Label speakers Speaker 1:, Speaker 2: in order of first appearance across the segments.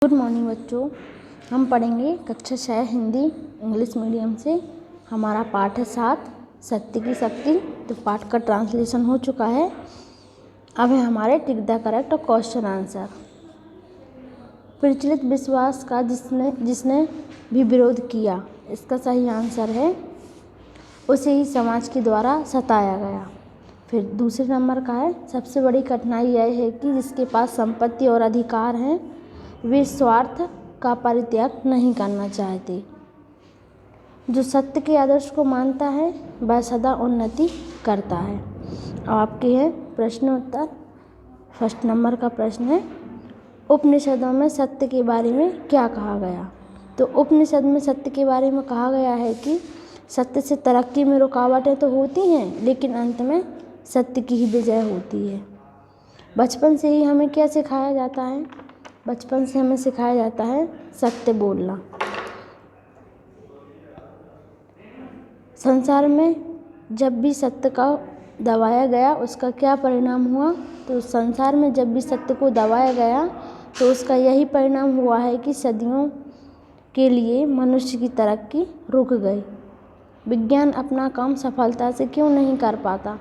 Speaker 1: Good morning बच्चों। हम पढ़ेंगे कक्षा 6 हिंदी इंग्लिश मीडियम से। हमारा पाठ है 7 सत्य की शक्ति। तो पाठ का ट्रांसलेशन हो चुका है। अब है हमारे टिक द करेक्ट और क्वेश्चन आंसर। प्रचलित विश्वास का जिसने भी विरोध किया, इसका सही आंसर है उसे ही समाज के द्वारा सताया गया। फिर दूसरे नंबर का है सबसे बड़ी कठिनाई यह है कि जिसके पास संपत्ति और अधिकार हैं वे स्वार्थ का परित्याग नहीं करना चाहते। जो सत्य के आदर्श को मानता है वह सदा उन्नति करता है। अब आपके हैं प्रश्न उत्तर। फर्स्ट नंबर का प्रश्न है उपनिषदों में सत्य के बारे में क्या कहा गया। तो उपनिषद में सत्य के बारे में कहा गया है कि सत्य से तरक्की में रुकावटें तो होती हैं, लेकिन अंत में सत्य की ही विजय होती है। बचपन से ही हमें क्या सिखाया जाता है? बचपन से हमें सिखाया जाता है सत्य बोलना। संसार में जब भी सत्य का दबाया गया उसका क्या परिणाम हुआ? तो संसार में जब भी सत्य को दबाया गया तो उसका यही परिणाम हुआ है कि सदियों के लिए मनुष्य की तरक्की रुक गई। विज्ञान अपना काम सफलता से क्यों नहीं कर पाता?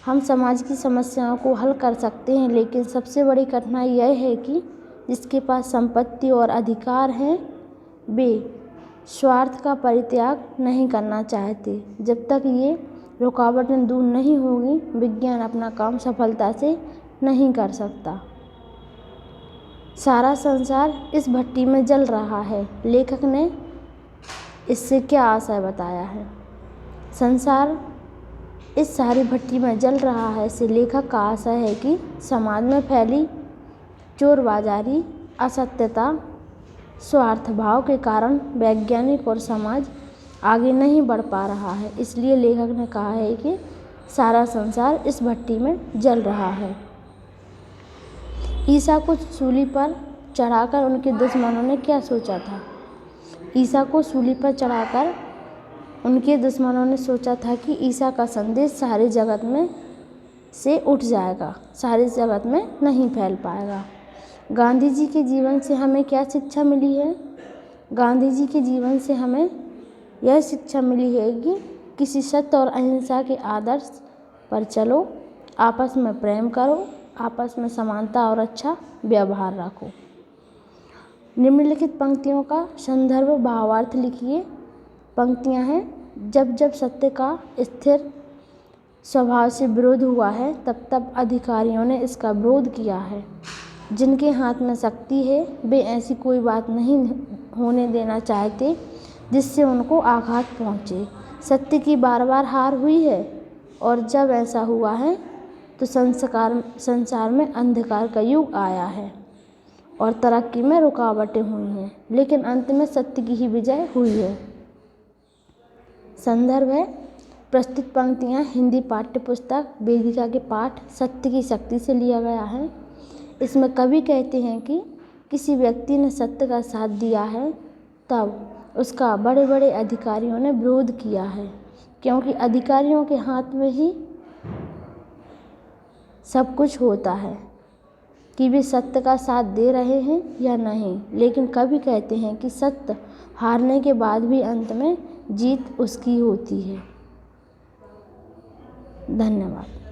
Speaker 1: हम समाज की समस्याओं को हल कर सकते हैं, लेकिन सबसे बड़ी कठिनाई यह है कि जिसके पास संपत्ति और अधिकार हैं वे स्वार्थ का परित्याग नहीं करना चाहते। जब तक ये रुकावटें दूर नहीं होगी, विज्ञान अपना काम सफलता से नहीं कर सकता। सारा संसार इस भट्टी में जल रहा है। लेखक ने इससे क्या आशय बताया है? संसार इस सारी भट्टी में जल रहा है से लेखक का आशय है कि समाज में फैली चोरबाजारी, असत्यता, स्वार्थ भाव के कारण वैज्ञानिक और समाज आगे नहीं बढ़ पा रहा है। इसलिए लेखक ने कहा है कि सारा संसार इस भट्टी में जल रहा है। ईसा को सूली पर चढ़ाकर उनके दुश्मनों ने क्या सोचा था? ईसा को सूली पर चढ़ाकर उनके दुश्मनों ने सोचा था कि ईसा का संदेश सारे जगत में से उठ जाएगा, सारे जगत में नहीं फैल पाएगा। गांधी जी के जीवन से हमें क्या शिक्षा मिली है? गांधी जी के जीवन से हमें यह शिक्षा मिली है कि किसी सत्य और अहिंसा के आदर्श पर चलो, आपस में प्रेम करो, आपस में समानता और अच्छा व्यवहार रखो। निम्नलिखित पंक्तियों का संदर्भ भावार्थ लिखिए। पंक्तियां हैं, जब जब सत्य का स्थिर स्वभाव से विरोध हुआ है तब तब अधिकारियों ने इसका विरोध किया है। जिनके हाथ में शक्ति है वे ऐसी कोई बात नहीं होने देना चाहते जिससे उनको आघात पहुँचे। सत्य की बार बार हार हुई है और जब ऐसा हुआ है तो संसार में अंधकार का युग आया है और तरक्की में रुकावटें हुई हैं, लेकिन अंत में सत्य की ही विजय हुई है। संदर्भ है प्रस्तुत पंक्तियाँ हिंदी पाठ्य पुस्तक वेदिका के पाठ सत्य की शक्ति से लिया गया है। इसमें कवि कहते हैं कि किसी व्यक्ति ने सत्य का साथ दिया है तब उसका बड़े बड़े अधिकारियों ने विरोध किया है, क्योंकि अधिकारियों के हाथ में ही सब कुछ होता है कि वे सत्य का साथ दे रहे हैं या नहीं। लेकिन कवि कहते हैं कि सत्य हारने के बाद भी अंत में जीत उसकी होती है। धन्यवाद।